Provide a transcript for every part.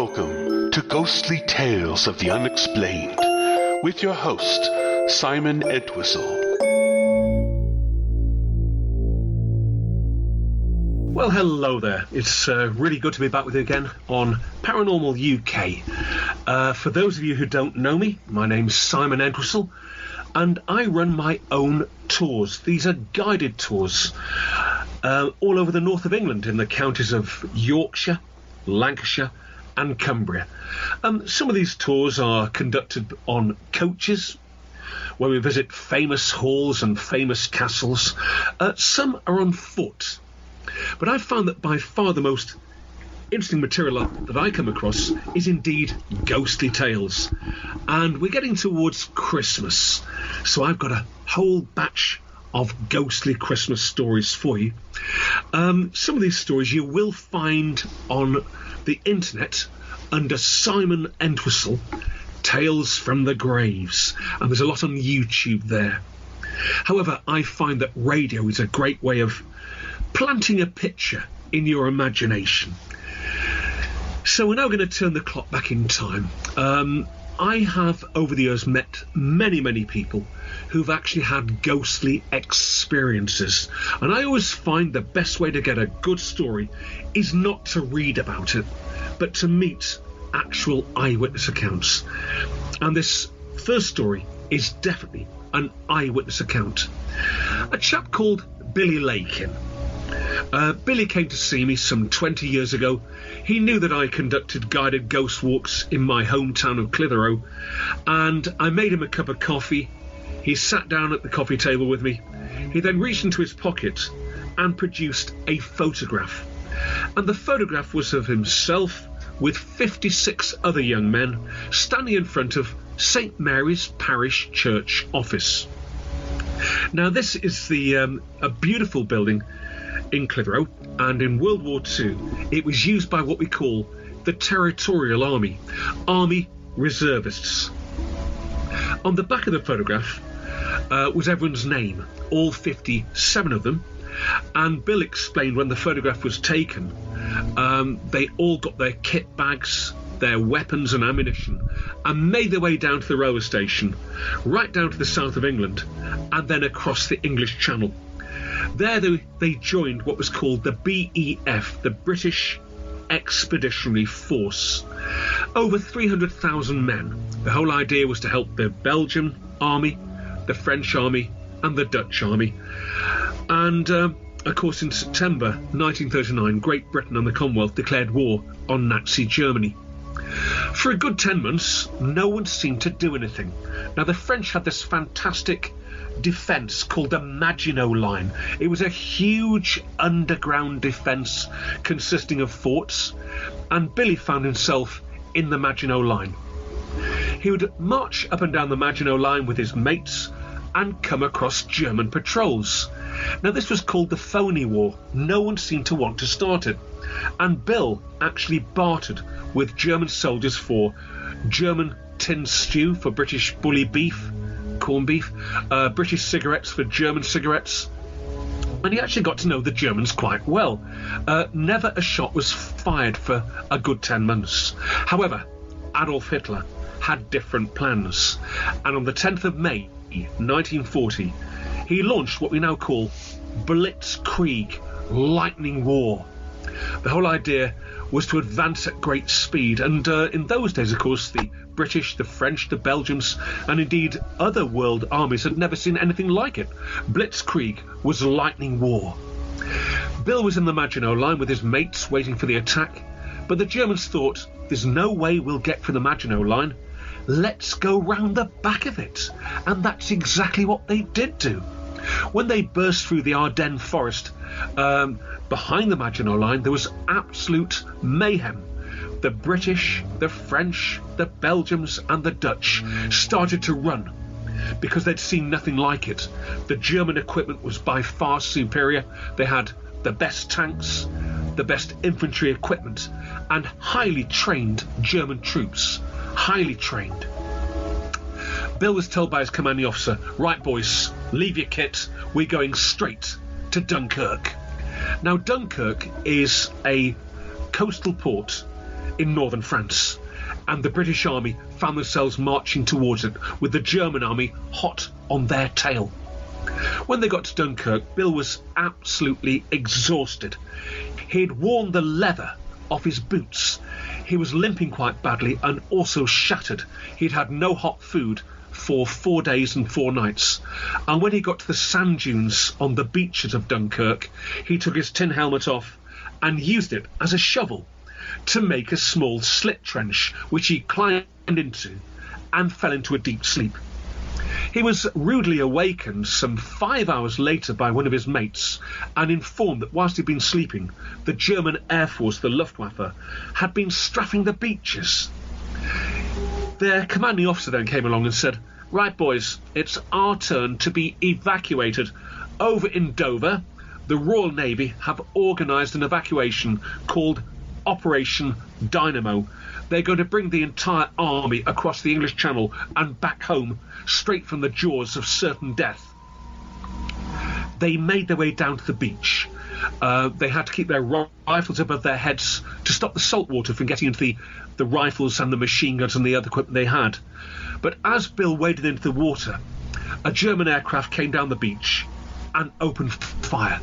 Welcome to Ghostly Tales of the Unexplained with your host, Simon Entwistle. Well, hello there. It's really good to be back with you again on Paranormal UK. For those of you who don't know me, my name's Simon Entwistle, and I run my own tours. These are guided tours all over the north of England in the counties of Yorkshire, Lancashire and Cumbria. Some of these tours are conducted on coaches, where we visit famous halls and famous castles. Some are on foot. But I've found that by far the most interesting material that I come across is indeed ghostly tales. And we're getting towards Christmas, so I've got a whole batch of ghostly Christmas stories for you. Some of these stories you will find on the internet under Simon Entwistle, Tales from the Graves, and there's a lot on YouTube there. However, I find that radio is a great way of planting a picture in your imagination. So we're now going to turn the clock back in time. I have over the years met many people who've actually had ghostly experiences, and I always find the best way to get a good story is not to read about it, but to meet actual eyewitness accounts. And this first story is definitely an eyewitness account. A chap called Billy Lakin. Billy came to see me some 20 years ago. He knew that I conducted guided ghost walks in my hometown of Clitheroe, and I made him a cup of coffee. He sat down at the coffee table with me. He then reached into his pocket and produced a photograph. And the photograph was of himself with 56 other young men standing in front of St Mary's Parish Church office. Now this is a beautiful building in Clitheroe, and in World War II it was used by what we call the Territorial Army Reservists. On the back of the photograph was everyone's name, all 57 of them, and Bill explained when the photograph was taken, they all got their kit bags, their weapons and ammunition, and made their way down to the railway station, right down to the south of England, and then across the English Channel. There they joined what was called the BEF, the British Expeditionary Force. Over 300,000 men. The whole idea was to help the Belgian army, the French army and the Dutch army. And of course in September 1939, Great Britain and the Commonwealth declared war on Nazi Germany. For a good 10 months, no one seemed to do anything. Now the French had this fantastic defence called the Maginot Line. It was a huge underground defence consisting of forts, and Billy found himself in the Maginot Line. He would march up and down the Maginot Line with his mates and come across German patrols. Now this was called the Phony War. No one seemed to want to start it, and Bill actually bartered with German soldiers for German tin stew for British bully beef, corned beef, British cigarettes for German cigarettes, and he actually got to know the Germans quite well. Never a shot was fired for a good 10 months. However, Adolf Hitler had different plans, and on the 10th of May 1940 he launched what we now call Blitzkrieg, lightning war. The whole idea was to advance at great speed, and in those days of course the British, the French, the Belgians and indeed other world armies had never seen anything like it. Blitzkrieg was lightning war. Bill was in the Maginot Line with his mates waiting for the attack, but the Germans thought, there's no way we'll get through the Maginot Line, let's go round the back of it. And that's exactly what they did do. When they burst through the Ardennes forest behind the Maginot Line, there was absolute mayhem. The British, the French, the Belgians and the Dutch started to run because they'd seen nothing like it. The German equipment was by far superior. They had the best tanks, the best infantry equipment and highly trained German troops. Highly trained. Bill was told by his commanding officer, right boys, leave your kit, we're going straight to Dunkirk. Now Dunkirk is a coastal port in northern France, and the British army found themselves marching towards it, with the German army hot on their tail. When they got to Dunkirk, Bill was absolutely exhausted. He'd worn the leather off his boots. He was limping quite badly and also shattered. He'd had no hot food for 4 days and 4 nights. And when he got to the sand dunes on the beaches of Dunkirk, he took his tin helmet off and used it as a shovel to make a small slit trench, which he climbed into and fell into a deep sleep. He was rudely awakened some 5 hours later by one of his mates and informed that whilst he'd been sleeping, the German Air Force, the Luftwaffe, had been strafing the beaches. Their commanding officer then came along and said, "Right, boys, it's our turn to be evacuated. Over in Dover, the Royal Navy have organised an evacuation called Operation Dynamo. They're going to bring the entire army across the English Channel and back home, straight from the jaws of certain death." They made their way down to the beach. They had to keep their rifles above their heads to stop the salt water from getting into the rifles and the machine guns and the other equipment they had. But as Bill waded into the water, a German aircraft came down the beach and opened fire.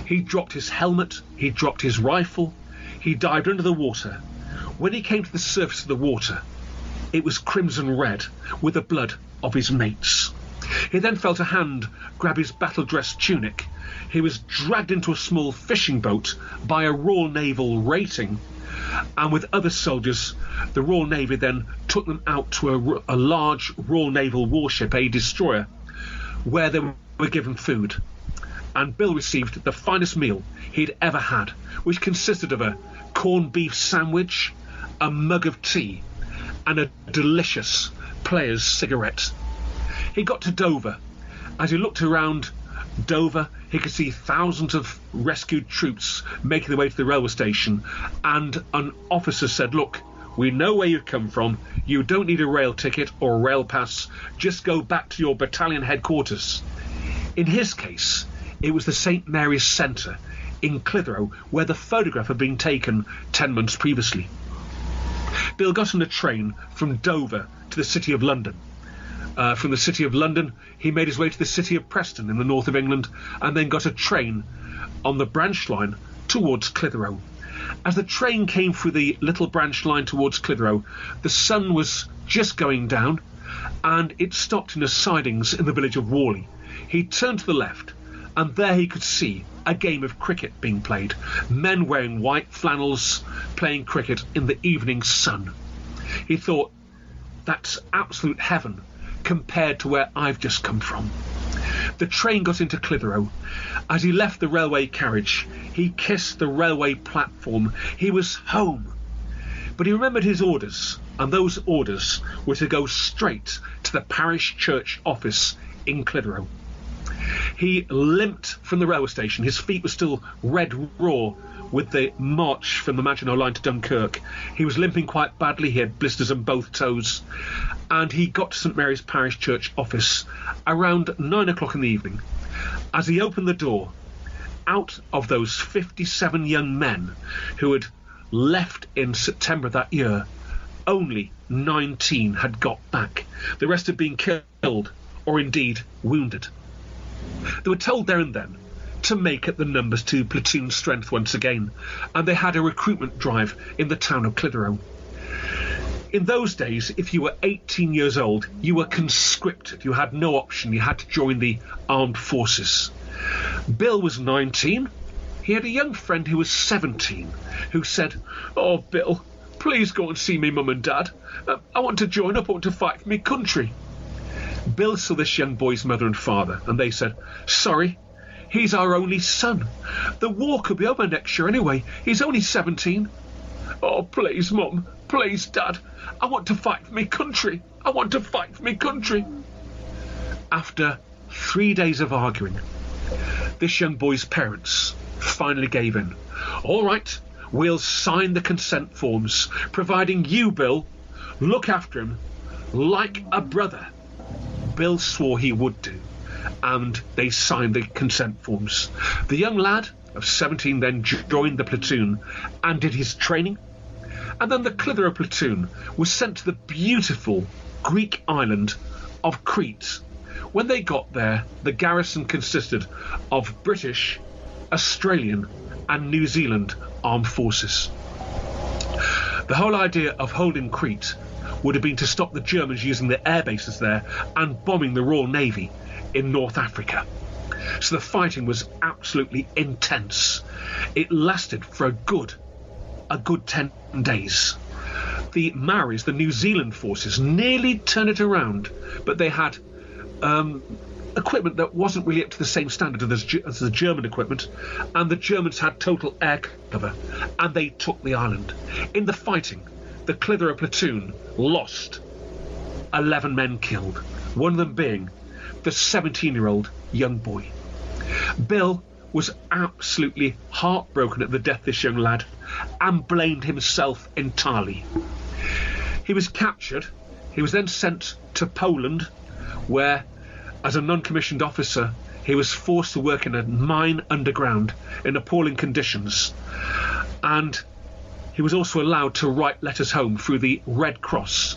He dropped his helmet, he dropped his rifle, he dived under the water. When he came to the surface of the water, it was crimson red with the blood of his mates. He then felt a hand grab his battle-dress tunic. He was dragged into a small fishing boat by a Royal Naval rating, and with other soldiers, the Royal Navy then took them out to a large Royal Naval warship, a destroyer, where they were given food. And Bill received the finest meal he'd ever had, which consisted of a corned beef sandwich, a mug of tea, and a delicious player's cigarette. He got to Dover. As he looked around Dover, he could see thousands of rescued troops making their way to the railway station, and an officer said, "Look, we know where you've come from. You don't need a rail ticket or a rail pass. Just go back to your battalion headquarters." In his case, it was the St Mary's Centre in Clitheroe, where the photograph had been taken 10 months previously. Bill got on a train from Dover to the City of London. From the City of London, he made his way to the City of Preston in the north of England, and then got a train on the branch line towards Clitheroe. As the train came through the little branch line towards Clitheroe, the sun was just going down, and it stopped in a sidings in the village of Worley. He turned to the left, and there he could see a game of cricket being played. Men wearing white flannels playing cricket in the evening sun. He thought, that's absolute heaven compared to where I've just come from. The train got into Clitheroe. As he left the railway carriage, he kissed the railway platform. He was home. But he remembered his orders, and those orders were to go straight to the parish church office in Clitheroe. He limped from the railway station. His feet were still red raw with the march from the Maginot Line to Dunkirk. He was limping quite badly. He had blisters on both toes. And he got to St Mary's Parish Church office around 9 o'clock in the evening. As he opened the door, out of those 57 young men who had left in September that year, only 19 had got back. The rest had been killed or indeed wounded. They were told there and then to make up the numbers to platoon strength once again, and they had a recruitment drive in the town of Clitheroe. In those days, if you were 18 years old, you were conscripted. You had no option. You had to join the armed forces. Bill was 19. He had a young friend who was 17 who said, "Oh, Bill, please go and see me mum and dad. I want to join up. I want to fight for me country." Bill saw this young boy's mother and father, and they said, "Sorry, he's our only son. The war could be over next year anyway. He's only 17. "Oh, please, Mum, please, Dad, I want to fight for me country. I want to fight for me country." After 3 days of arguing, this young boy's parents finally gave in. "All right, we'll sign the consent forms, providing you, Bill, look after him like a brother." Bill swore he would do, and they signed the consent forms. The young lad of 17 then joined the platoon and did his training, And then the Clitheroe platoon was sent to the beautiful Greek island of Crete. When they got there, the garrison consisted of British, Australian and New Zealand armed forces. The whole idea of holding Crete would have been to stop the Germans using their air bases there and bombing the Royal Navy in North Africa. So the fighting was absolutely intense. It lasted for a good 10 days. The Maoris, the New Zealand forces, nearly turned it around, but they had equipment that wasn't really up to the same standard as the German equipment, and the Germans had total air cover, and they took the island. In the fighting, the Clitheroe platoon lost 11 men killed, one of them being the 17-year-old young boy. Bill was absolutely heartbroken at the death of this young lad and blamed himself entirely. He was captured. He was then sent to Poland, where, as a non-commissioned officer, he was forced to work in a mine underground in appalling conditions. And he was also allowed to write letters home through the Red Cross.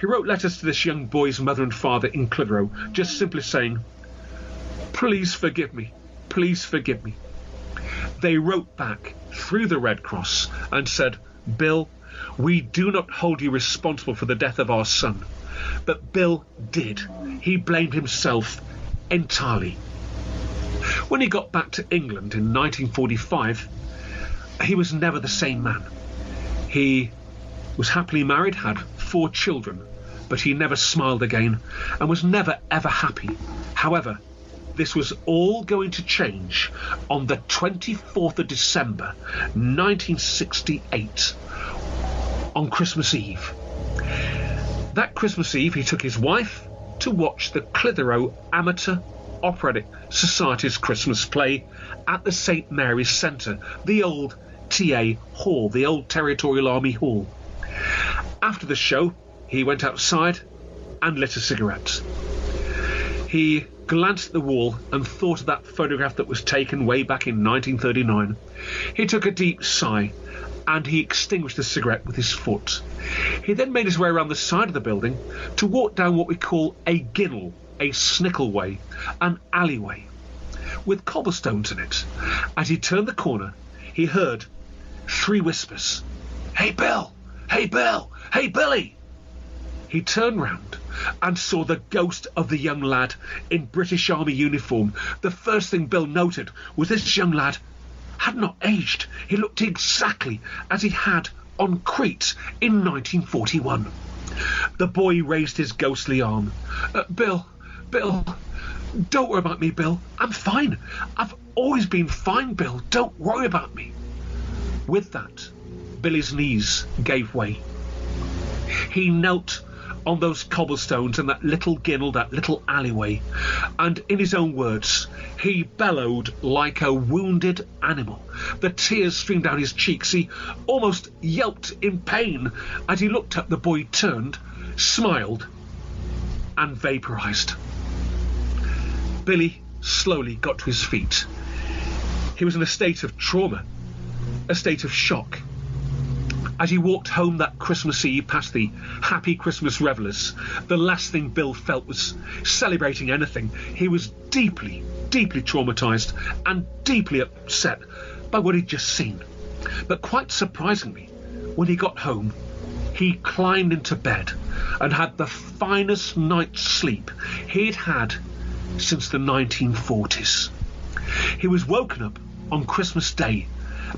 He wrote letters to this young boy's mother and father in Clitheroe, just simply saying, "Please forgive me. Please forgive me." They wrote back through the Red Cross and said, "Bill, we do not hold you responsible for the death of our son." But Bill did. He blamed himself entirely. When he got back to England in 1945, he was never the same man. He was happily married, had 4 children, but he never smiled again and was never ever happy. However, this was all going to change on the 24th of December 1968, on Christmas Eve. That Christmas Eve, he took his wife to watch the Clitheroe Amateur Operatic Society's Christmas play at the St Mary's Centre, the old TA Hall, the old Territorial Army Hall. After the show, he went outside and lit a cigarette. He glanced at the wall and thought of that photograph that was taken way back in 1939. He took a deep sigh and he extinguished the cigarette with his foot. He then made his way around the side of the building to walk down what we call a ginnel, a snickle way, an alleyway, with cobblestones in it. As he turned the corner, he heard 3 whispers. "Hey, Bill! Hey, Bill! Hey, Billy!" He turned round and saw the ghost of the young lad in British Army uniform. The first thing Bill noted was this young lad had not aged. He looked exactly as he had on Crete in 1941. The boy raised his ghostly arm. Bill, don't worry about me, Bill. I'm fine. I've always been fine, Bill. Don't worry about me." With that, Billy's knees gave way. He knelt on those cobblestones in that little ginnel, that little alleyway, and in his own words, he bellowed like a wounded animal. The tears streamed down his cheeks. He almost yelped in pain. As he looked up, the boy turned, smiled, and vaporized. Billy slowly got to his feet. He was in a state of trauma, a state of shock. As he walked home that Christmas Eve past the happy Christmas revellers, the last thing Bill felt was celebrating anything. He was deeply, deeply traumatised and deeply upset by what he'd just seen. But quite surprisingly, when he got home, he climbed into bed and had the finest night's sleep he'd had since the 1940s. He was woken up on Christmas Day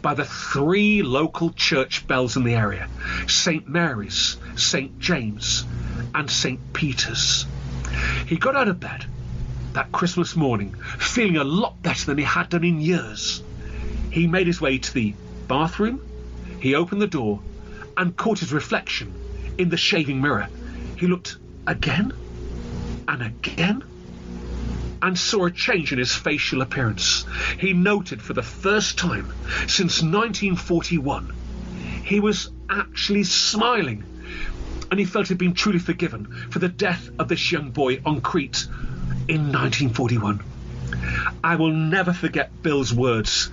by the 3 local church bells in the area: St Mary's, St James and St Peter's. He got out of bed that Christmas morning feeling a lot better than he had done in years. He made his way to the bathroom. He opened the door and caught his reflection in the shaving mirror. He looked again and again and saw a change in his facial appearance. He noted for the first time since 1941 he was actually smiling, and he felt he'd been truly forgiven for the death of this young boy on Crete in 1941. I will never forget Bill's words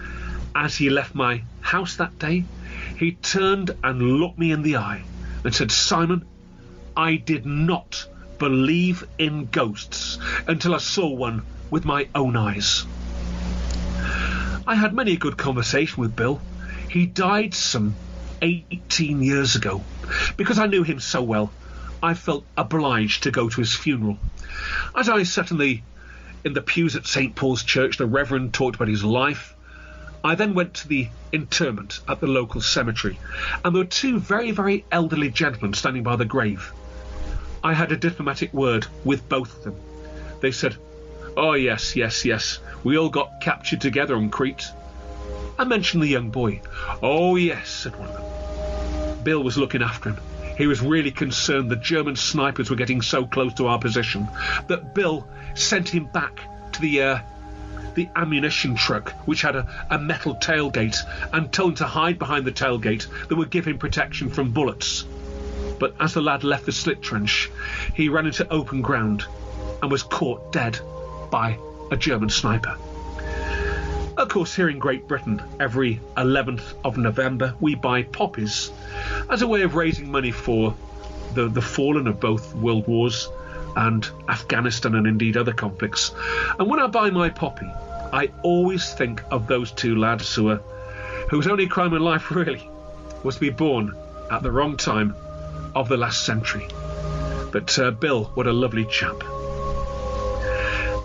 as he left my house that day. he turned and looked me in the eye and said, "Simon, I did not believe in ghosts until I saw one with my own eyes." I had many a good conversation with Bill. He died some 18 years ago. Because I knew him so well, I felt obliged to go to his funeral. As I sat in the pews at St. Paul's Church, the Reverend talked about his life. I then went to the interment at the local cemetery, and there were two very, very elderly gentlemen standing by the grave. I had a diplomatic word with both of them. They said, "Oh, yes, we all got captured together on Crete." I mentioned the young boy. "Oh, yes," said one of them. Bill was looking after him. He was really concerned the German snipers were getting so close to our position that Bill sent him back to the ammunition truck, which had a metal tailgate, and told him to hide behind the tailgate that would give him protection from bullets. But as the lad left the slit trench, he ran into open ground and was caught dead by a German sniper. Of course, here in Great Britain, every 11th of November, we buy poppies as a way of raising money for the fallen of both world wars and Afghanistan and indeed other conflicts. And when I buy my poppy, I always think of those two lads whose only crime in life really was to be born at the wrong time of the last century. But Bill, what a lovely chap.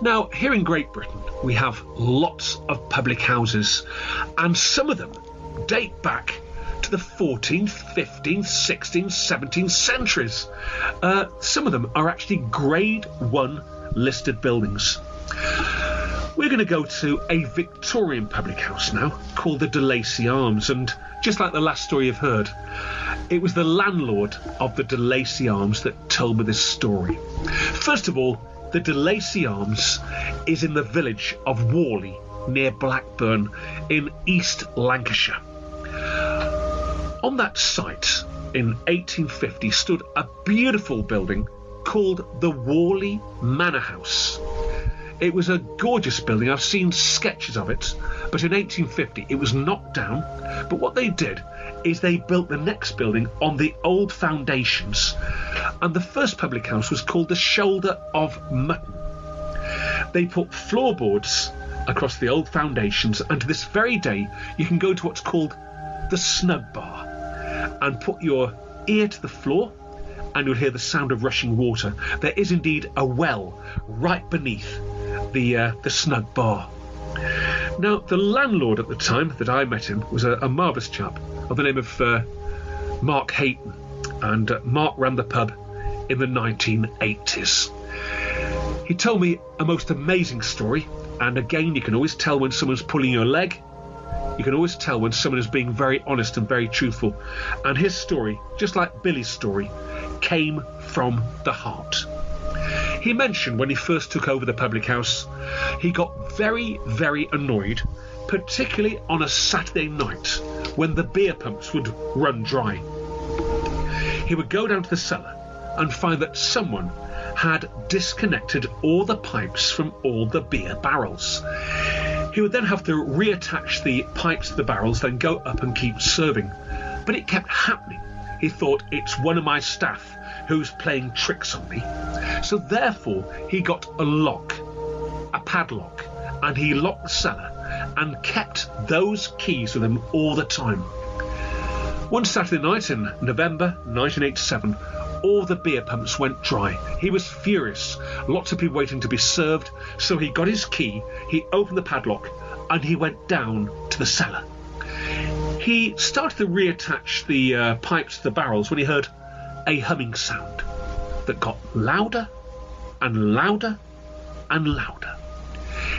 Now, here in Great Britain, we have lots of public houses, and some of them date back to the 14th, 15th, 16th, 17th centuries. Some of them are actually Grade 1 listed buildings. We're going to go to a Victorian public house now called the De Lacy Arms, and just like the last story you've heard, it was the landlord of the De Lacy Arms that told me this story. First of all, the De Lacy Arms is in the village of Worley, near Blackburn, in East Lancashire. On that site, in 1850, stood a beautiful building called the Worley Manor House. It was a gorgeous building. I've seen sketches of it, but in 1850 it was knocked down. But what they did is they built the next building on the old foundations, and the first public house was called the Shoulder of Mutton. They put floorboards across the old foundations, and to this very day you can go to what's called the Snug Bar and put your ear to the floor and you'll hear the sound of rushing water. There is indeed a well right beneath the Snug Bar. Now, the landlord at the time that I met him was a marvellous chap of the name of Mark Hayton, and Mark ran the pub in the 1980s. He told me a most amazing story, and again, you can always tell when someone's pulling your leg. You can always tell when someone is being very honest and very truthful. And his story, just like Billy's story, came from the heart. He mentioned when he first took over the public house, he got very, very annoyed, particularly on a Saturday night when the beer pumps would run dry. He would go down to the cellar and find that someone had disconnected all the pipes from all the beer barrels. He would then have to reattach the pipes to the barrels, then go up and keep serving. But it kept happening. He thought, it's one of my staff who's playing tricks on me. So therefore, he got a lock, a padlock, and he locked the cellar and kept those keys with him all the time. One Saturday night in November 1987, all the beer pumps went dry. He was furious. Lots of people waiting to be served. So he got his key, he opened the padlock, and he went down to the cellar. He started to reattach the pipes to the barrels when he heard a humming sound that got louder and louder and louder.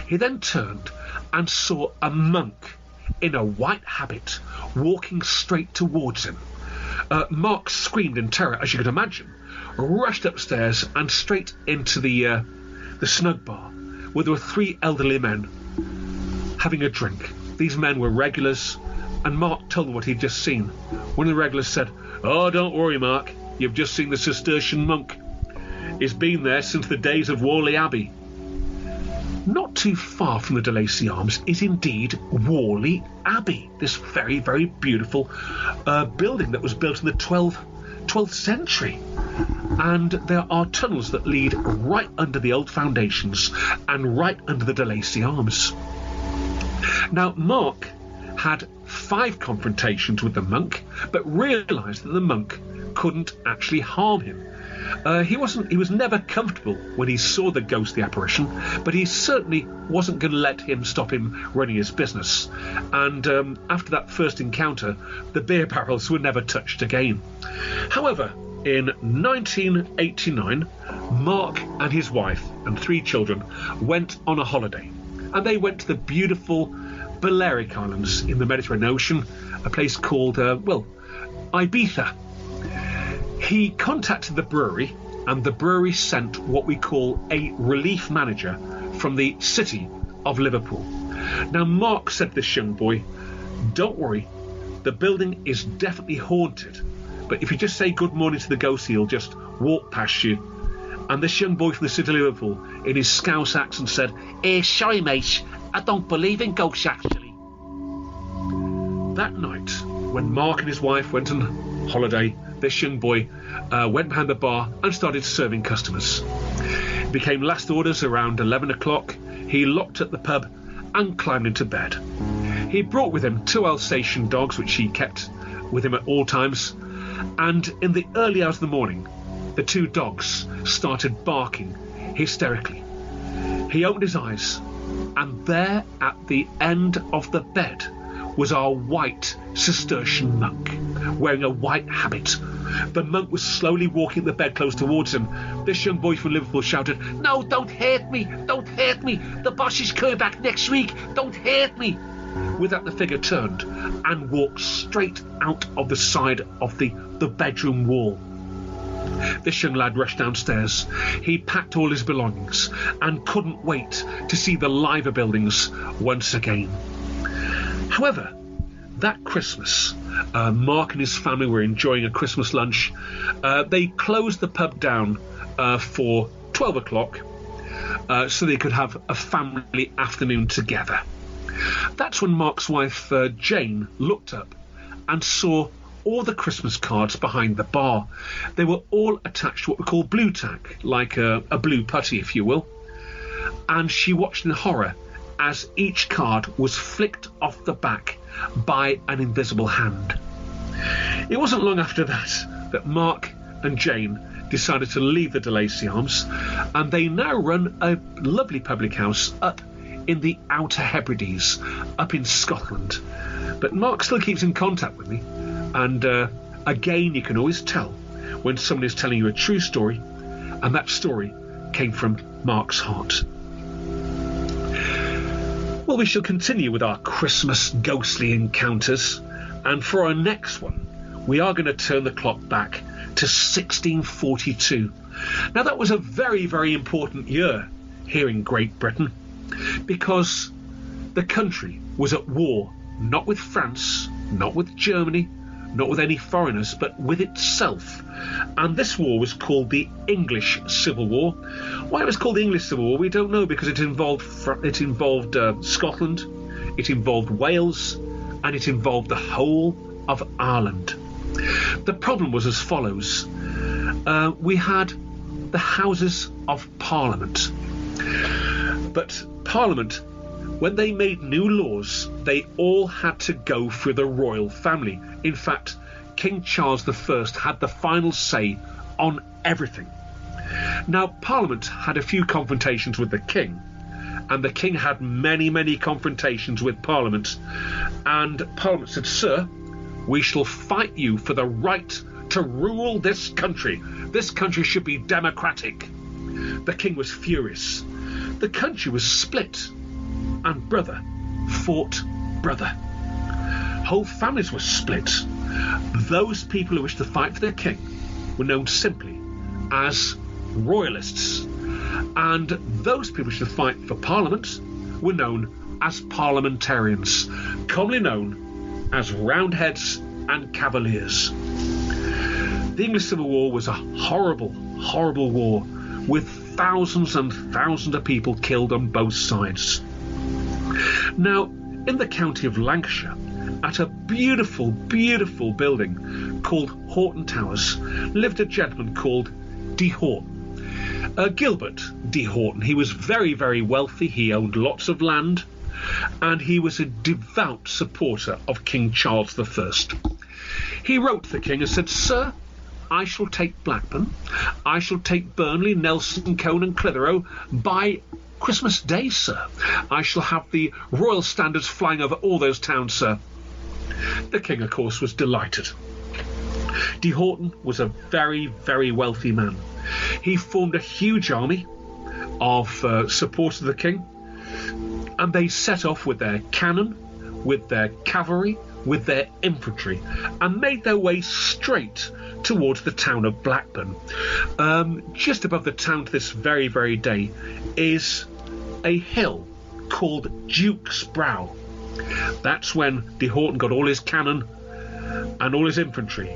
He then turned and saw a monk in a white habit walking straight towards him. Mark screamed in terror, as you could imagine, rushed upstairs and straight into the Snug Bar, where there were three elderly men having a drink. These men were regulars, and Mark told them what he'd just seen. One of the regulars said, "Oh, don't worry, Mark, you've just seen the Cistercian monk. He's been there since the days of Worley Abbey." Not too far from the de Lacy Arms is indeed Warley Abbey, this very, very beautiful building that was built in the 12th century. And there are tunnels that lead right under the old foundations and right under the de Lacy Arms. Now, Mark had 5 confrontations with the monk, but realised that the monk couldn't actually harm him. He was never comfortable when he saw the ghostly apparition, but he certainly wasn't going to let him stop him running his business. And after that first encounter, the beer barrels were never touched again. However, in 1989, Mark and his wife and 3 children went on a holiday, and they went to the beautiful Balearic Islands in the Mediterranean Ocean, a place called, Ibiza. He contacted the brewery, and the brewery sent what we call a relief manager from the city of Liverpool. Now, Mark said to this young boy, "Don't worry, the building is definitely haunted, but if you just say good morning to the ghost, he'll just walk past you." And this young boy from the city of Liverpool, in his Scouse accent, said, "Sorry, mate, I don't believe in ghosts, actually." That night, when Mark and his wife went on holiday, this young boy went behind the bar and started serving customers. It became last orders around 11 o'clock. He locked up the pub and climbed into bed. He brought with him 2 Alsatian dogs, which he kept with him at all times, and in the early hours of the morning, the 2 dogs started barking hysterically. He opened his eyes, and there at the end of the bed was our white Cistercian monk, wearing a white habit. The monk was slowly walking the bedclothes towards him. This young boy from Liverpool shouted, "No, don't hurt me, don't hurt me, the boss is coming back next week, don't hurt me." With that, the figure turned and walked straight out of the side of the bedroom wall. This young lad rushed downstairs. He packed all his belongings and couldn't wait to see the liver buildings once again. However, that Christmas, Mark and his family were enjoying a Christmas lunch. They closed the pub down for 12 o'clock so they could have a family afternoon together. That's when Mark's wife, Jane, looked up and saw all the Christmas cards behind the bar. They were all attached to what we call blue tack, like a blue putty, if you will. And she watched in horror as each card was flicked off the back by an invisible hand. It wasn't long after that Mark and Jane decided to leave the de Lacy Arms, and they now run a lovely public house up in the Outer Hebrides, up in Scotland. But Mark still keeps in contact with me, and again, you can always tell when someone is telling you a true story, and that story came from Mark's heart. Well, we shall continue with our Christmas ghostly encounters, and for our next one, we are going to turn the clock back to 1642. Now, that was a very, very important year here in Great Britain, because the country was at war, not with France, not with Germany, not with any foreigners, but with itself. And this war was called the English Civil War. Why it was called the English Civil War, we don't know, because it involved Scotland, it involved Wales, and it involved the whole of Ireland. The problem was as follows. We had the Houses of Parliament. But Parliament, when they made new laws, they all had to go through the royal family. In fact, King Charles I had the final say on everything. Now, Parliament had a few confrontations with the King, and the King had many, many confrontations with Parliament. And Parliament said, "Sir, we shall fight you for the right to rule this country. This country should be democratic." The King was furious. The country was split, and brother fought brother. Whole families were split. Those people who wished to fight for their king were known simply as royalists, and those people who wished to fight for Parliament were known as parliamentarians, commonly known as Roundheads and Cavaliers. The English Civil War was a horrible, horrible war with thousands and thousands of people killed on both sides. Now, in the county of Lancashire, at a beautiful, beautiful building called Horton Towers, lived a gentleman called de Horton. Gilbert de Horton. He was very, very wealthy. He owned lots of land, and he was a devout supporter of King Charles I. He wrote to the king and said, "Sir, I shall take Blackburn, I shall take Burnley, Nelson, Cone and Clitheroe by Christmas Day, sir. I shall have the royal standards flying over all those towns, sir." The king, of course, was delighted. De Horton was a very, very wealthy man. He formed a huge army of supporters of the king, and they set off with their cannon, with their cavalry, with their infantry, and made their way straight towards the town of Blackburn. Just above the town to this very, very day is a hill called Duke's Brow. That's when de Horton got all his cannon and all his infantry,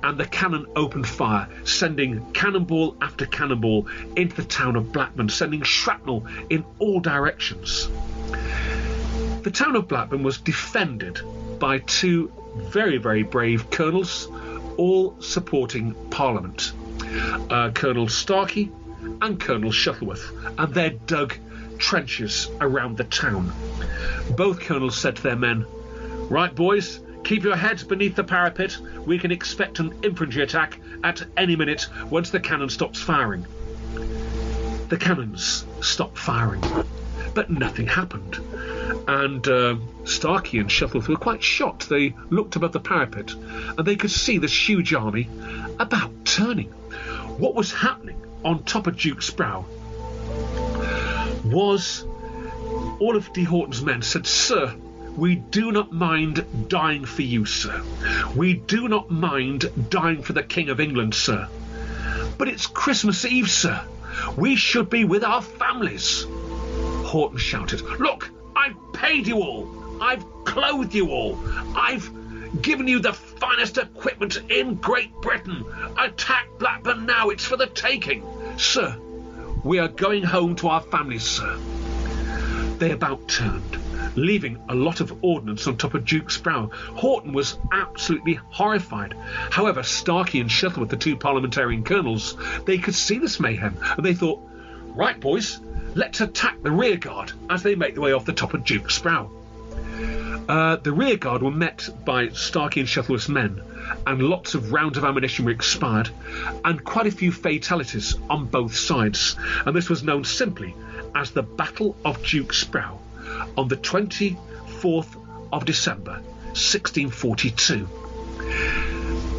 and the cannon opened fire, sending cannonball after cannonball into the town of Blackburn, sending shrapnel in all directions. The town of Blackburn was defended by two very, very brave colonels, all supporting Parliament, Colonel Starkey and Colonel Shuttleworth, and they dug trenches around the town. Both colonels said to their men, "Right, boys, keep your heads beneath the parapet. We can expect an infantry attack at any minute once the cannon stops firing." The cannons stopped firing, but nothing happened. And Starkey and Shuttleworth were quite shocked. They looked above the parapet and they could see this huge army about turning. What was happening on top of Duke's Brow was all of de Horton's men said, "Sir, we do not mind dying for you, sir. We do not mind dying for the King of England, sir. But it's Christmas Eve, sir. We should be with our families." Horton shouted, "Look, I've paid you all. I've clothed you all. I've given you the finest equipment in Great Britain. Attack Blackburn now. It's for the taking. Sir, we are going home to our families, sir." They about turned, leaving a lot of ordnance on top of Duke's Brow. Horton was absolutely horrified. However, Starkey and Shuttleworth, the two parliamentarian colonels, they could see this mayhem, and they thought, "Right, boys, let's attack the rear guard," as they make their way off the top of Duke's Brow. The rear guard were met by Starkey and Shuttleworth's men, and lots of rounds of ammunition were expired, and quite a few fatalities on both sides, and this was known simply as the Battle of Duke's Brow on the 24th of December 1642.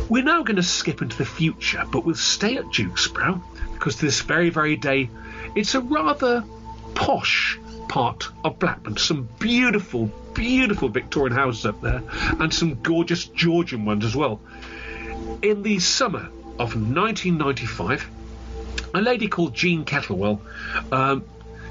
We're now going to skip into the future, but we'll stay at Duke's Brow because this very, very day it's a rather posh part of Blackburn. Some beautiful, beautiful Victorian houses up there, and some gorgeous Georgian ones as well. In the summer of 1995, a lady called Jean Kettlewell,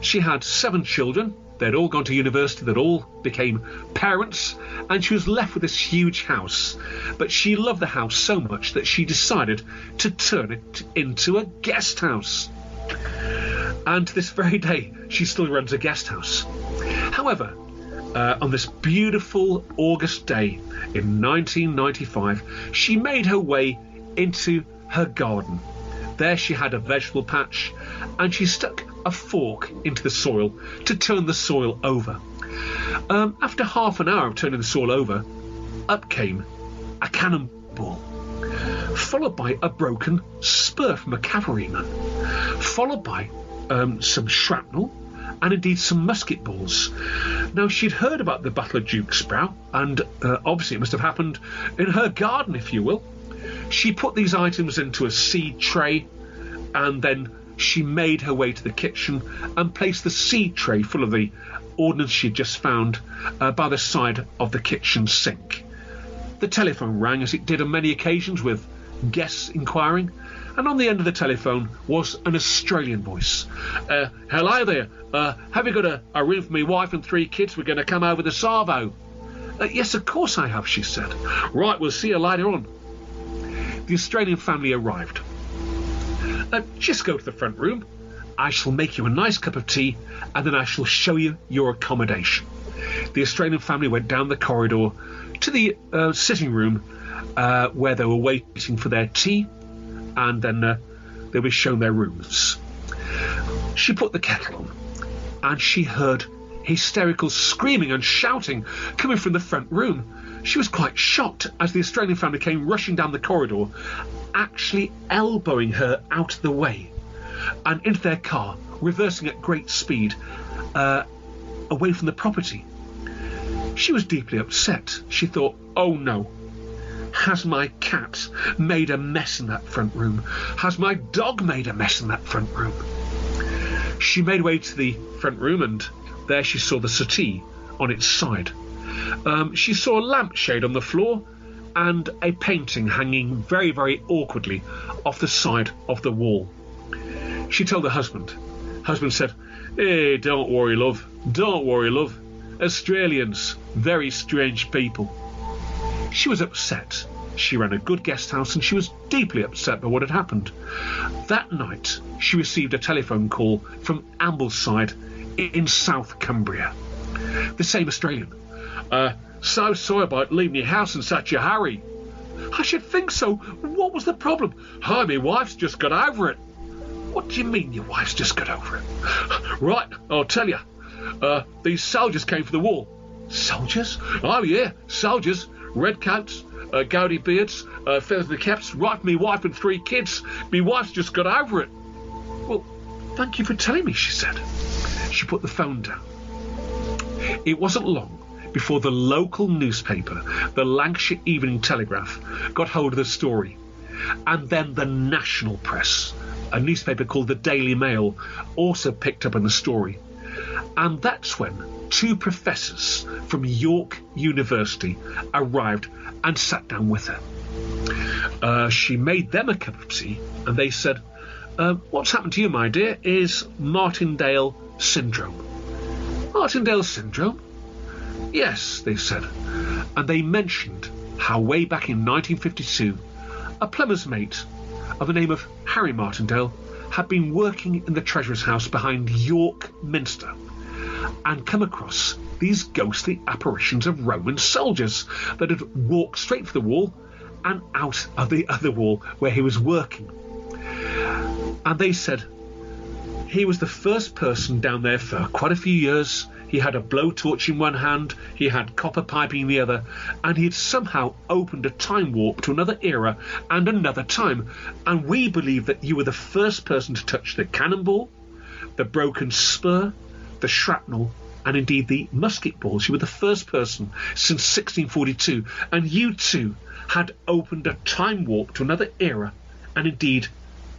she had 7 children. They'd all gone to university, they'd all became parents, and she was left with this huge house. But she loved the house so much that she decided to turn it into a guest house. And to this very day, she still runs a guest house. However, on this beautiful August day in 1995, she made her way into her garden. There she had a vegetable patch, and she stuck a fork into the soil to turn the soil over. After half an hour of turning the soil over, up came a cannonball, followed by a broken spur from a cavalryman, followed by some shrapnel, and indeed some musket balls. Now, she'd heard about the Battle of Duke's Brow, and obviously it must have happened in her garden, if you will. She put these items into a seed tray, and then she made her way to the kitchen and placed the seed tray full of the ordnance she'd just found by the side of the kitchen sink. The telephone rang, as it did on many occasions, with guests inquiring, and on the end of the telephone was an Australian voice. "Hello there. Have you got a room for me wife and 3 kids? We're going to come over the Savo." "Yes, of course I have," she said. "Right, we'll see you later on." The Australian family arrived. Just go to the front room. I shall make you a nice cup of tea, and then I shall show you your accommodation." The Australian family went down the corridor to the sitting room where they were waiting for their tea, and then they were shown their rooms. She put the kettle on, and she heard hysterical screaming and shouting coming from the front room. She was quite shocked as the Australian family came rushing down the corridor, actually elbowing her out of the way and into their car, reversing at great speed away from the property. She was deeply upset. She thought, "Oh no, has my cat made a mess in that front room? Has my dog made a mess in that front room?" She made way to the front room, and there she saw the settee on its side. She saw a lampshade on the floor and a painting hanging very, very awkwardly off the side of the wall. She told her husband. Husband said, "Hey, don't worry, love. Don't worry, love. Australians, very strange people." She was upset. She ran a good guest house, and she was deeply upset by what had happened. That night, she received a telephone call from Ambleside in South Cumbria. The same Australian. "So sorry about leaving your house in such a hurry." "I should think so. What was the problem?" "Hi, my wife's just got over it." "What do you mean your wife's just got over it?" "Right, I'll tell you. These soldiers came for the wall." "Soldiers?" "Oh, yeah, soldiers. Red coats, gaudy beards, feathers in the caps, right for me wife and 3 kids. Me wife's just got over it." "Well, thank you for telling me," she said. She put the phone down. It wasn't long before the local newspaper, the Lancashire Evening Telegraph, got hold of the story. And then the national press, a newspaper called the Daily Mail, also picked up on the story. And that's when 2 professors from York University arrived and sat down with her. She made them a cup of tea, and they said, "What's happened to you, my dear, is Martindale syndrome." "Martindale syndrome?" "Yes," they said. And they mentioned how way back in 1952, a plumber's mate of the name of Harry Martindale had been working in the Treasurer's house behind York Minster and come across these ghostly apparitions of Roman soldiers that had walked straight for the wall and out of the other wall where he was working. And they said he was the first person down there for quite a few years. He had a blowtorch in one hand, he had copper piping in the other, and he had somehow opened a time warp to another era and another time. And we believe that you were the first person to touch the cannonball, the broken spur, the shrapnel, and indeed the musket balls. You were the first person since 1642, and you too had opened a time warp to another era and indeed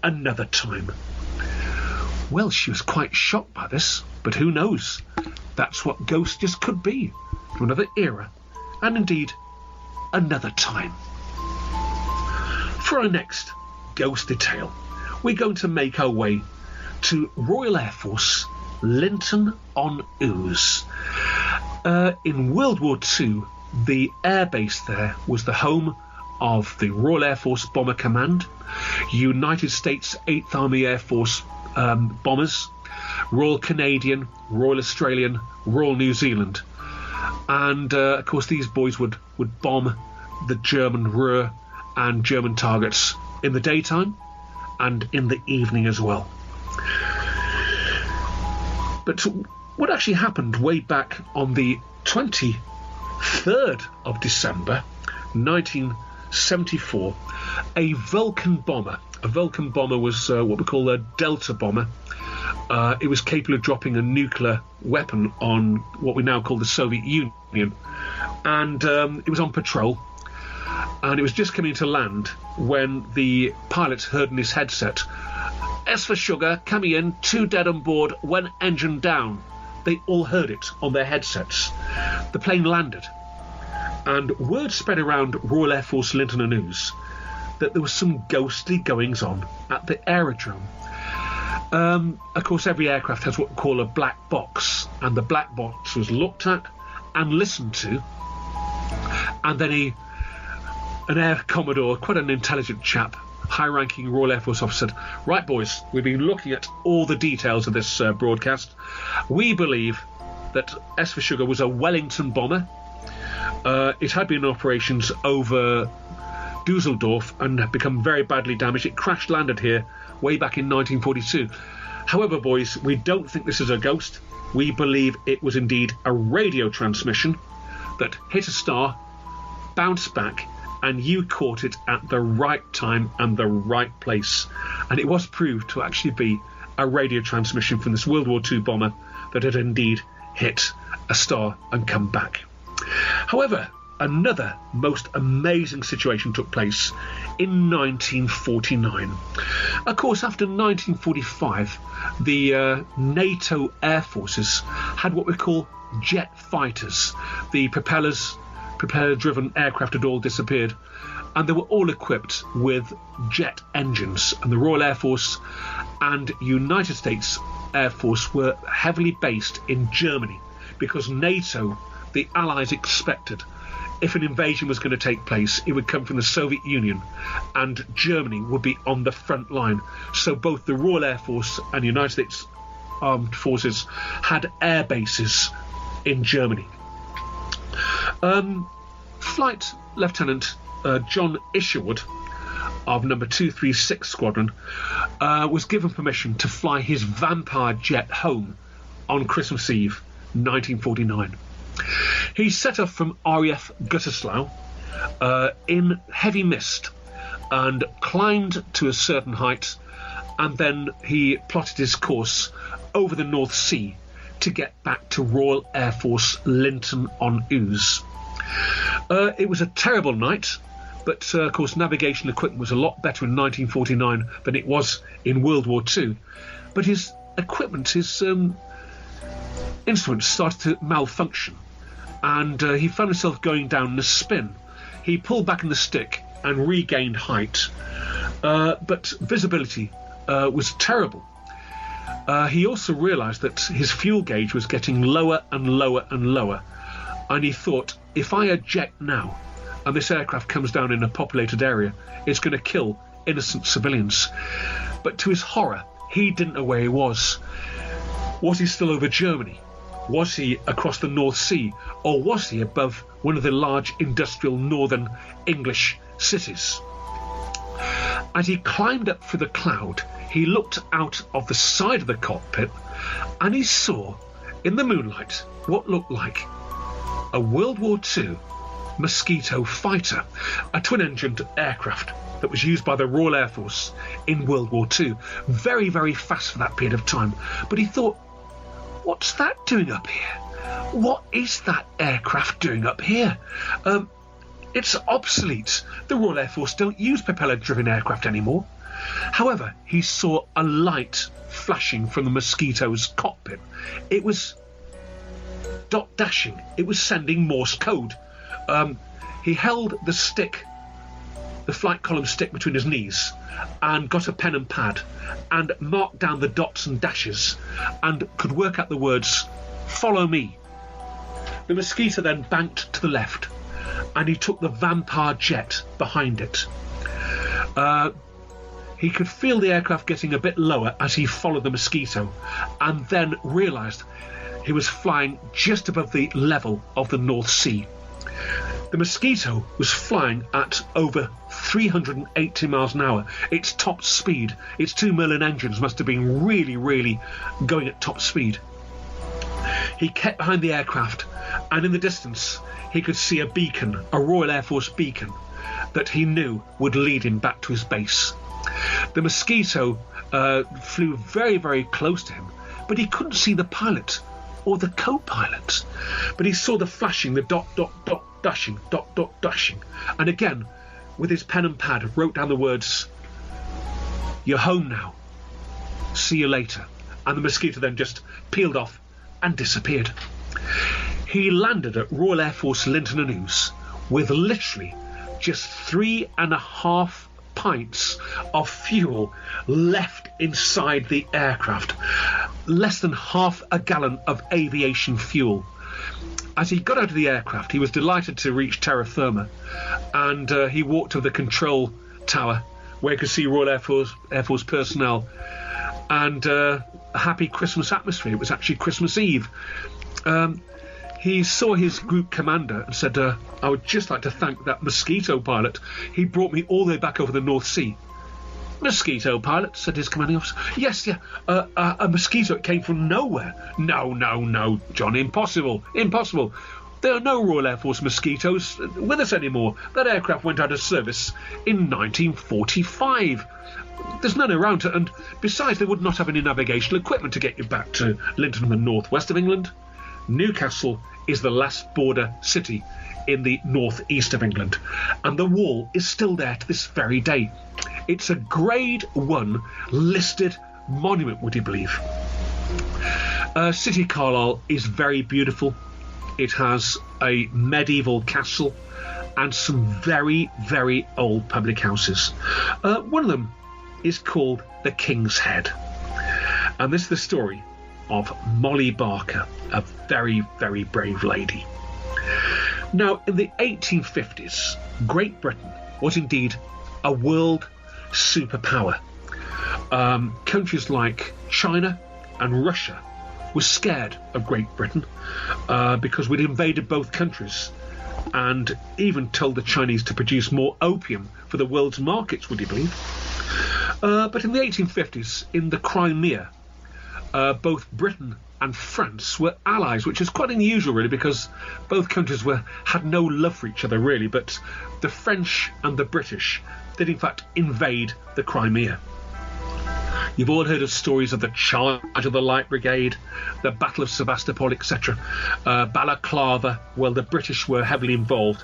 another time. Well, she was quite shocked by this, but who knows? That's what ghosts just could be, to another era and indeed another time. For our next ghostly tale, we're going to make our way to Royal Air Force, Linton-on-Ouse. In World War II, the airbase there was the home of the Royal Air Force Bomber Command, United States 8th Army Air Force bombers, Royal Canadian, Royal Australian, Royal New Zealand. And, of course, these boys would bomb the German Ruhr and German targets in the daytime and in the evening as well. But what actually happened way back on the 23rd of December, 1974, a Vulcan bomber was what we call a Delta bomber. It was capable of dropping a nuclear weapon on what we now call the Soviet Union. And it was on patrol. And it was just coming to land when the pilot heard in his headset, "S for sugar, coming in, 2 dead on board, 1 engine down." They all heard it on their headsets. The plane landed. And word spread around Royal Air Force Linton-on-Ouse that there was some ghostly goings-on at the aerodrome. Of course, every aircraft has what we call a black box, and the black box was looked at and listened to, and then an Air Commodore, quite an intelligent chap, high-ranking Royal Air Force officer said, "Right, boys, we've been looking at all the details of this broadcast. We believe that S for Sugar was a Wellington bomber. It had been in operations over Dusseldorf and had become very badly damaged. It crash-landed here way back in 1942. However, boys, we don't think this is a ghost. We believe it was indeed a radio transmission that hit a star, bounced back, and you caught it at the right time and the right place." And it was proved to actually be a radio transmission from this World War II bomber that had indeed hit a star and come back. However, another most amazing situation took place in 1949. Of course, after 1945, the NATO air forces had what we call jet fighters. The propeller-driven aircraft had all disappeared, and they were all equipped with jet engines. And the Royal Air Force and United States Air Force were heavily based in Germany, because NATO, the Allies, expected if an invasion was going to take place, it would come from the Soviet Union, and Germany would be on the front line. So both the Royal Air Force and the United States Armed Forces had air bases in Germany. Flight Lieutenant John Isherwood of number 236 Squadron was given permission to fly his Vampire jet home on Christmas Eve 1949. He set off from RAF Gütersloh in heavy mist and climbed to a certain height, and then he plotted his course over the North Sea to get back to Royal Air Force Linton-on-Ouse. It was a terrible night, but of course navigation equipment was a lot better in 1949 than it was in World War II. But his equipment, his instruments started to malfunction, and he found himself going down in a spin. He pulled back in the stick and regained height, but visibility was terrible. He also realised that his fuel gauge was getting lower and lower and lower, and he thought, if I eject now and this aircraft comes down in a populated area, it's going to kill innocent civilians. But to his horror, he didn't know where he was. Was he still over Germany? Was he across the North Sea? Or was he above one of the large industrial northern English cities? As he climbed up through the cloud, he looked out of the side of the cockpit, and he saw, in the moonlight, what looked like a World War II Mosquito fighter, a twin-engined aircraft that was used by the Royal Air Force in World War II. Very, very fast for that period of time. But he thought, what's that doing up here? What is that aircraft doing up here? It's obsolete. The Royal Air Force don't use propeller-driven aircraft anymore. However, he saw a light flashing from the Mosquito's cockpit. It was dot dashing. It was sending Morse code. He held the stick, the flight column stick, between his knees and got a pen and pad and marked down the dots and dashes and could work out the words, "Follow me." The Mosquito then banked to the left, and he took the Vampire jet behind it. He could feel the aircraft getting a bit lower as he followed the Mosquito, and then realised he was flying just above the level of the North Sea. The Mosquito was flying at over 380 miles an hour. Its top speed, its 2 Merlin engines must have been really, really going at top speed. He kept behind the aircraft, and in the distance he could see a beacon, a Royal Air Force beacon, that he knew would lead him back to his base. The Mosquito flew very, very close to him, but he couldn't see the pilot or the co-pilot. But he saw the flashing, the dot, dot, dot, dashing, dot, dot, dashing. And again, with his pen and pad, wrote down the words, "You're home now. See you later." And the Mosquito then just peeled off and disappeared. He landed at Royal Air Force Linton-on-Ouse with literally just 3.5 pints of fuel left inside the aircraft. Less than half a gallon of aviation fuel. As he got out of the aircraft, he was delighted to reach terra firma, and he walked to the control tower where you could see Royal Air Force personnel, and a happy Christmas atmosphere. It was actually Christmas Eve. He saw his group commander and said, I would just like to thank that mosquito pilot. He brought me all the way back over the North Sea. Mosquito pilot, said his commanding officer. Yes, yeah, a mosquito. It came from nowhere. No, John, impossible. There are no Royal Air Force mosquitoes with us anymore. That aircraft went out of service in 1945. There's none around, and besides, they would not have any navigational equipment to get you back to Linton in the northwest of England. Newcastle is the last border city in the northeast of England, and the wall is still there to this very day. It's a Grade 1 listed monument, would you believe? City Carlisle is very beautiful. It has a medieval castle and some very, very old public houses. One of them is called the King's Head, and this is the story of Molly Barker, a very, very brave lady. Now, in the 1850s, Great Britain was indeed a world superpower. Countries like China and Russia were scared of Great Britain because we'd invaded both countries and even told the Chinese to produce more opium for the world's markets, would you believe? But in the 1850s, in the Crimea, both Britain and France were allies, which is quite unusual, really, because both countries had no love for each other, really. But the French and the British did, in fact, invade the Crimea. You've all heard of stories of the charge of the Light Brigade, the Battle of Sevastopol, etc. Balaclava, well, the British were heavily involved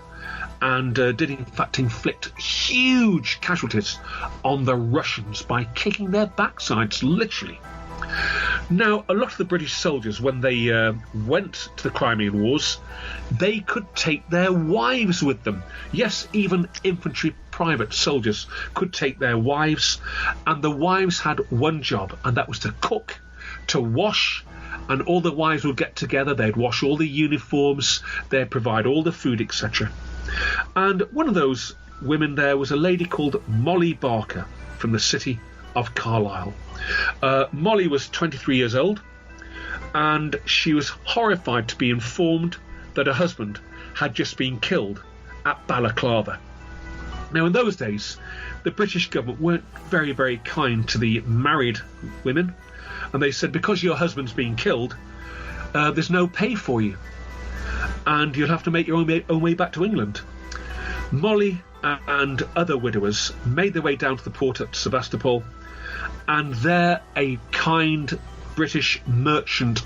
and did, in fact, inflict huge casualties on the Russians by kicking their backsides, literally. Now, a lot of the British soldiers, when they went to the Crimean Wars, they could take their wives with them. Yes, even infantry private soldiers could take their wives, and the wives had one job, and that was to cook, to wash, and all the wives would get together, they'd wash all the uniforms, they'd provide all the food, etc. And one of those women there was a lady called Molly Barker from the city of Carlisle. Molly was 23 years old, and she was horrified to be informed that her husband had just been killed at Balaclava. Now, in those days, the British government weren't very, very kind to the married women, and they said, because your husband's been killed, there's no pay for you, and you'll have to make your own way back to England. Molly and other widowers made their way down to the port at Sevastopol, and there a kind British merchant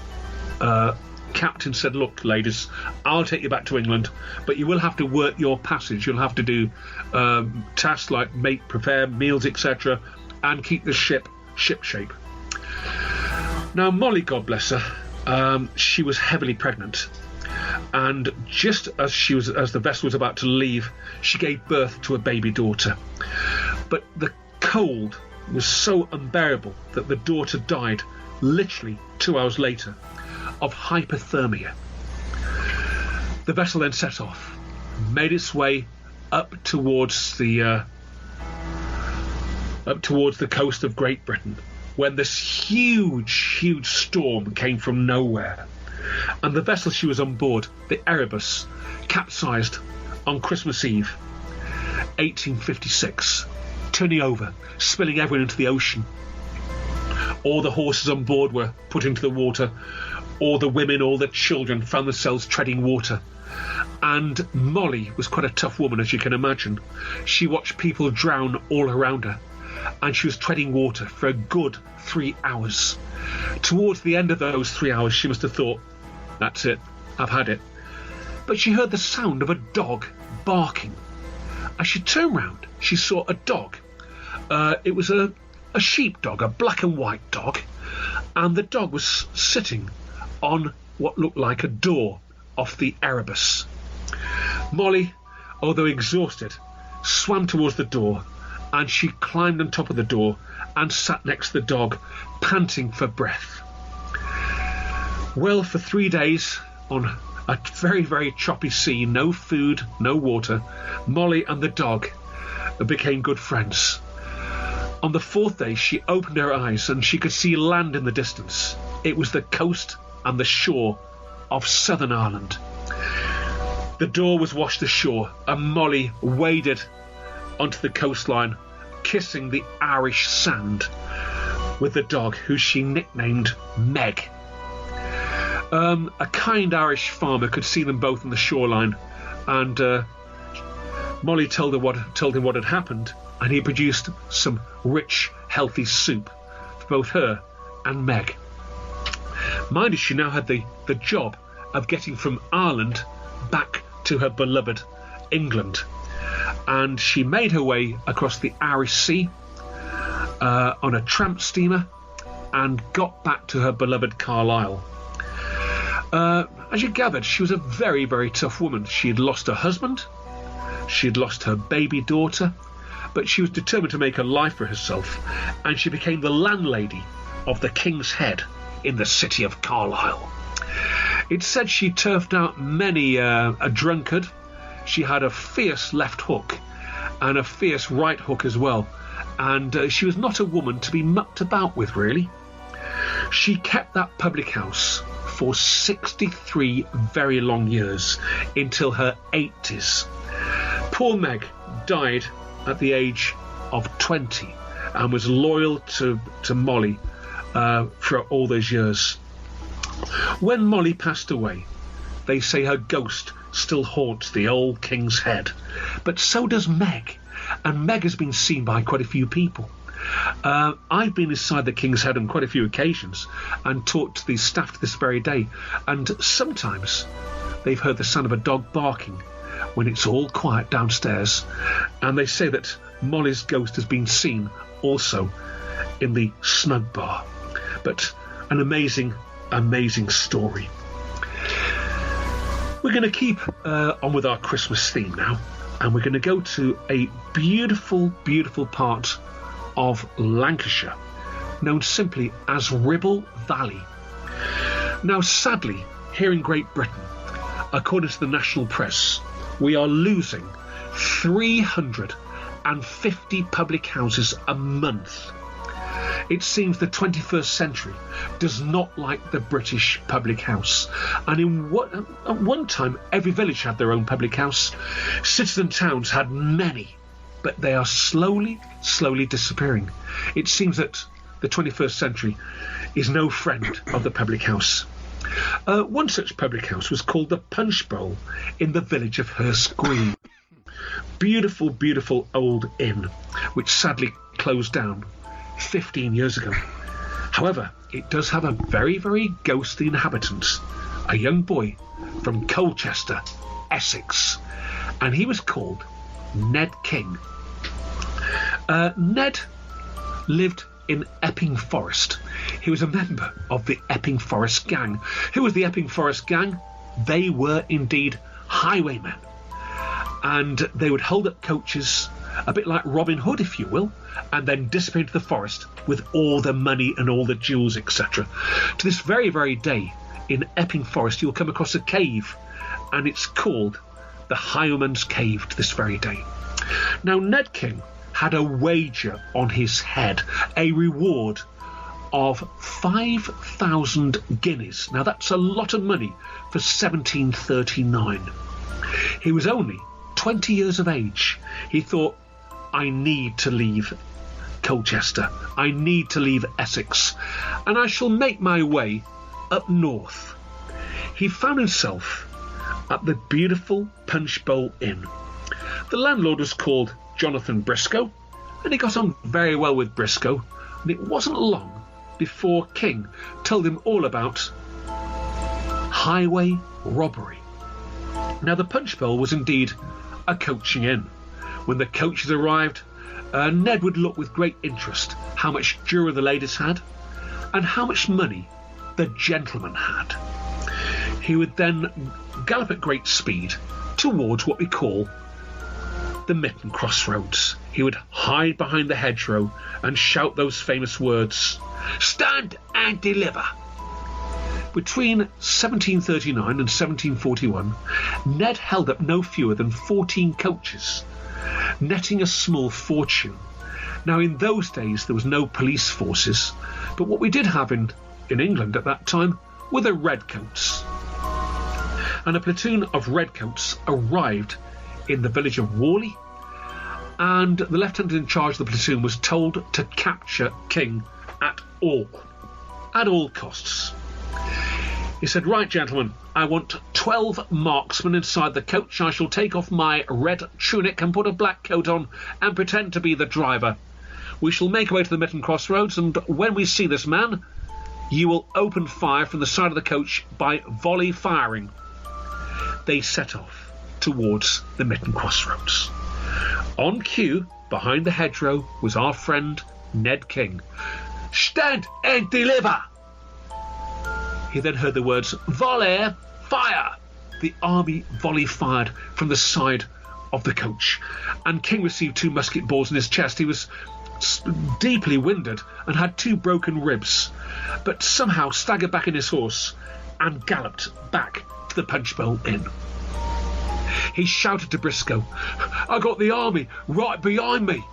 captain said, look, ladies, I'll take you back to England, but you will have to work your passage. You'll have to do tasks like prepare meals, etc., and keep the ship shape. Now, Molly, God bless her, she was heavily pregnant, and just as the vessel was about to leave, she gave birth to a baby daughter. But the cold was so unbearable that the daughter died literally 2 hours later of hypothermia. The vessel then set off, made its way up towards the coast of Great Britain, when this huge storm came from nowhere, and the vessel she was on board, the Erebus, capsized on Christmas Eve, 1856, turning over, spilling everyone into the ocean. All the horses on board were put into the water. All the women, all the children found themselves treading water. And Molly was quite a tough woman, as you can imagine. She watched people drown all around her, and she was treading water for a good 3 hours. Towards the end of those 3 hours, she must have thought, that's it, I've had it. But she heard the sound of a dog barking. As she turned round, she saw a dog. It was a sheepdog, a black and white dog, and the dog was sitting on what looked like a door off the Erebus. Molly, although exhausted, swam towards the door, and she climbed on top of the door and sat next to the dog, panting for breath. Well, for 3 days, on a very, very choppy sea, no food, no water, Molly and the dog became good friends. On the fourth day, she opened her eyes and she could see land in the distance. It was the coast and the shore of Southern Ireland. The door was washed ashore and Molly waded onto the coastline, kissing the Irish sand with the dog, who she nicknamed Meg. A kind Irish farmer could see them both on the shoreline, and Molly told him what had happened, and he produced some rich, healthy soup for both her and Meg. Mind you, she now had the job of getting from Ireland back to her beloved England, and she made her way across the Irish Sea on a tramp steamer and got back to her beloved Carlisle. As you gathered, she was a very, very tough woman. She had lost her husband, she had lost her baby daughter, but she was determined to make a life for herself, and she became the landlady of the King's Head in the city of Carlisle. It's said she turfed out many a drunkard. She had a fierce left hook and a fierce right hook as well, and she was not a woman to be mucked about with, really. She kept that public house for 63 very long years, until her 80s. Poor Meg died at the age of 20 and was loyal to Molly for all those years. When Molly passed away, they say her ghost still haunts the old King's Head, but so does Meg, and Meg has been seen by quite a few people. I've been inside the King's Head on quite a few occasions and talked to the staff to this very day, and sometimes they've heard the sound of a dog barking when it's all quiet downstairs, and they say that Molly's ghost has been seen also in the snug bar. But an amazing story. We're going to keep on with our Christmas theme now, and we're going to go to a beautiful part of Lancashire, known simply as Ribble Valley. Now, sadly, here in Great Britain, according to the national press, we are losing 350 public houses a month. It seems the 21st century does not like the British public house, and at one time every village had their own public house. Cities and towns had many, but they are slowly disappearing. It seems that the 21st century is no friend of the public house. One such public house was called the Punch Bowl in the village of Hurst Green. Beautiful old inn, which sadly closed down 15 years ago. However, it does have a very ghostly inhabitant, a young boy from Colchester, Essex, and he was called Ned King. Ned lived in Epping Forest. He was a member of the Epping Forest Gang. Who was the Epping Forest Gang? They were indeed highwaymen, and they would hold up coaches, a bit like Robin Hood, if you will, and then disappear into the forest with all the money and all the jewels, etc. To this very day, in Epping Forest, you'll come across a cave, and it's called the Highwayman's Cave to this very day. Now, Ned King had a wager on his head, a reward of 5,000 guineas. Now, that's a lot of money for 1739. He was only 20 years of age. He thought, I need to leave Colchester, I need to leave Essex, and I shall make my way up north. He found himself at the beautiful Punch Bowl Inn. The landlord was called Jonathan Briscoe, and he got on very well with Briscoe, and it wasn't long before King told him all about highway robbery. Now, the Punch Bowl was indeed a coaching inn. When the coaches arrived, Ned would look with great interest how much jewellery the ladies had and how much money the gentlemen had. He would then gallop at great speed towards what we call the Mitten Crossroads. He would hide behind the hedgerow and shout those famous words, "Stand and deliver." Between 1739 and 1741, Ned held up no fewer than 14 coaches, netting a small fortune, Now, in those days, there was no police forces, but what we did have in England at that time were the redcoats. And a platoon of redcoats arrived in the village of Worley, and the lieutenant in charge of the platoon was told to capture King at all costs. He said, "Right, gentlemen, I want 12 marksmen inside the coach. I shall take off my red tunic and put a black coat on and pretend to be the driver. We shall make our way to the Mitten Crossroads, and when we see this man, you will open fire from the side of the coach by volley firing." They set off towards the Mitten Crossroads. On cue, behind the hedgerow, was our friend Ned King. "Stand and deliver!" He then heard the words, "Volley, fire!" The army volley fired from the side of the coach, and King received 2 musket balls in his chest. He was deeply winded and had 2 broken ribs, but somehow staggered back in his horse and galloped back to the Punch Bowl Inn. He shouted to Briscoe, "I got the army right behind me."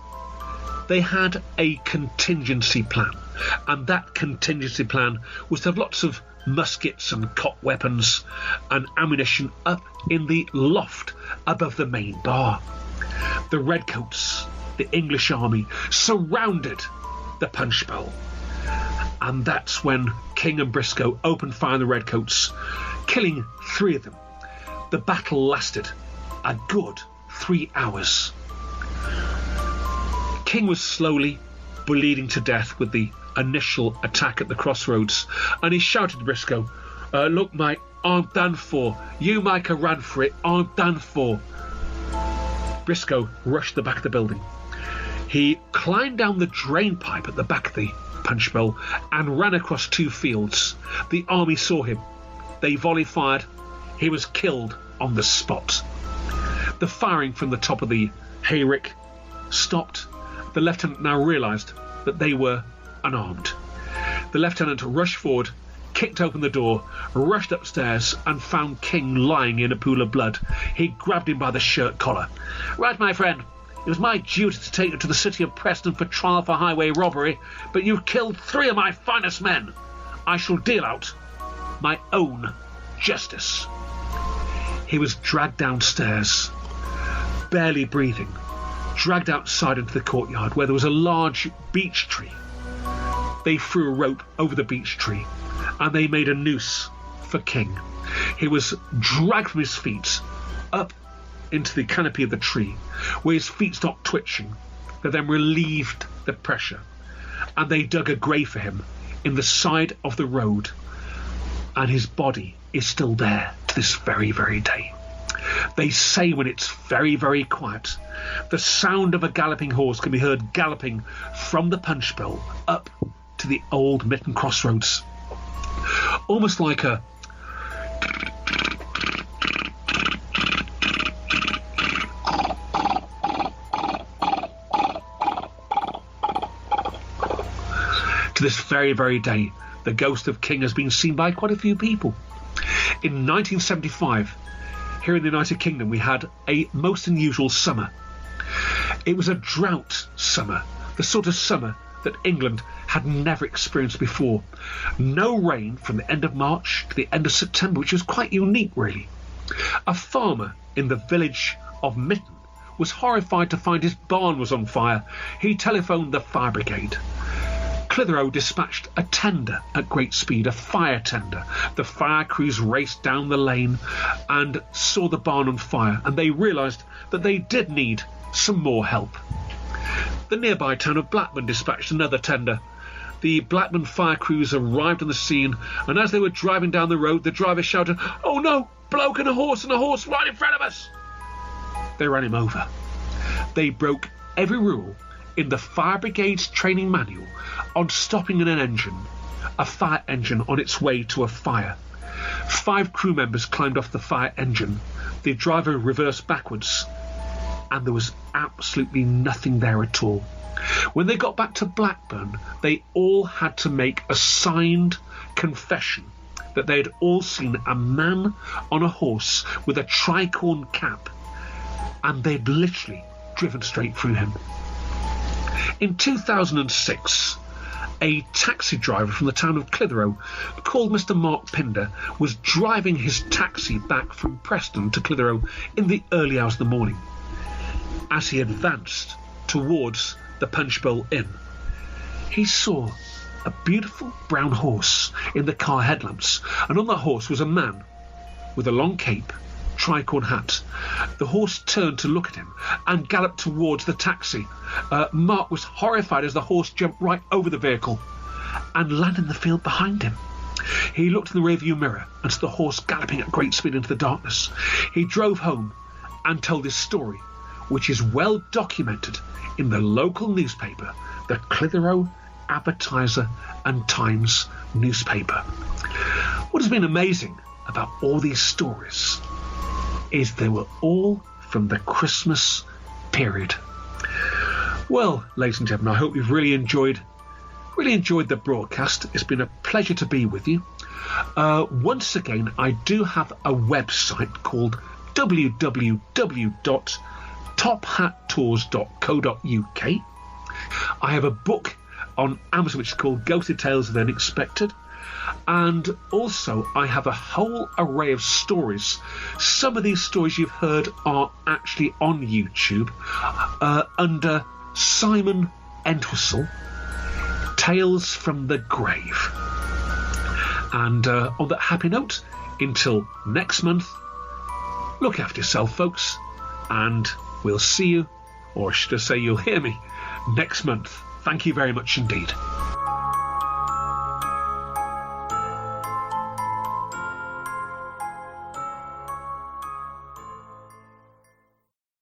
They had a contingency plan, and that contingency plan was to have lots of muskets and cot weapons and ammunition up in the loft above the main bar. The redcoats, the English army, surrounded the Punch Bowl, and that's when King and Briscoe opened fire on the redcoats, killing 3 of them. The battle lasted a good 3 hours. King was slowly bleeding to death with the initial attack at the crossroads, and he shouted to Briscoe, "Look, mate, I'm done for. You make a run for it. I'm done for." Briscoe rushed to the back of the building. He climbed down the drain pipe at the back of the Punch Bowl and ran across 2 fields. The army saw him. They volley fired. He was killed on the spot. The firing from the top of the hayrick stopped. The lieutenant now realised that they were unarmed. The lieutenant rushed forward, kicked open the door, rushed upstairs and found King lying in a pool of blood. He grabbed him by the shirt collar. "Right, my friend, it was my duty to take you to the city of Preston for trial for highway robbery, but you've killed 3 of my finest men. I shall deal out my own justice." He was dragged downstairs, barely breathing, dragged outside into the courtyard where there was a large beech tree. They threw a rope over the beech tree and they made a noose for King. He was dragged from his feet up into the canopy of the tree where his feet stopped twitching. They then relieved the pressure and they dug a grave for him in the side of the road, and his body is still there to this very, very day. They say when it's very, very quiet, the sound of a galloping horse can be heard galloping from the Punch Bowl up to the old Mitten Crossroads. Almost like a to this very, very day, the ghost of King has been seen by quite a few people. In 1975, here in the United Kingdom, we had a most unusual summer. It was a drought summer, the sort of summer that England had never experienced before. No rain from the end of March to the end of September, which was quite unique, really. A farmer in the village of Mitten was horrified to find his barn was on fire. He telephoned the fire brigade. Clitheroe dispatched a tender at great speed, a fire tender. The fire crews raced down the lane and saw the barn on fire, and they realised that they did need some more help. The nearby town of Blackburn dispatched another tender. The Blackburn fire crews arrived on the scene, and as they were driving down the road, the driver shouted, "Oh no, bloke and a horse right in front of us!" They ran him over. They broke every rule in the fire brigade's training manual on stopping a fire engine on its way to a fire. 5 crew members climbed off the fire engine. The driver reversed backwards, and there was absolutely nothing there at all. When they got back to Blackburn, they all had to make a signed confession that they had all seen a man on a horse with a tricorn cap, and they'd literally driven straight through him. In 2006, a taxi driver from the town of Clitheroe called Mr. Mark Pinder was driving his taxi back from Preston to Clitheroe in the early hours of the morning. As he advanced towards the Punch Bowl Inn, he saw a beautiful brown horse in the car headlamps, and on that horse was a man with a long cape, tricorn hat. The horse turned to look at him and galloped towards the taxi. Mark was horrified as the horse jumped right over the vehicle and landed in the field behind him. He looked in the rearview mirror and saw the horse galloping at great speed into the darkness. He drove home and told his story, which is well documented in the local newspaper, the Clitheroe Advertiser and Times newspaper. What has been amazing about all these stories is they were all from the Christmas period. Well, ladies and gentlemen, I hope you've really enjoyed the broadcast. It's been a pleasure to be with you. Once again, I do have a website called www.tophattours.co.uk. I have a book on Amazon which is called Ghostly Tales of the Unexpected. And also I have a whole array of stories. Some of these stories you've heard are actually on YouTube under Simon Entwistle, Tales from the Grave. And on that happy note, until next month, look after yourself, folks, and we'll see you, or should I say you'll hear me, next month. Thank you very much indeed.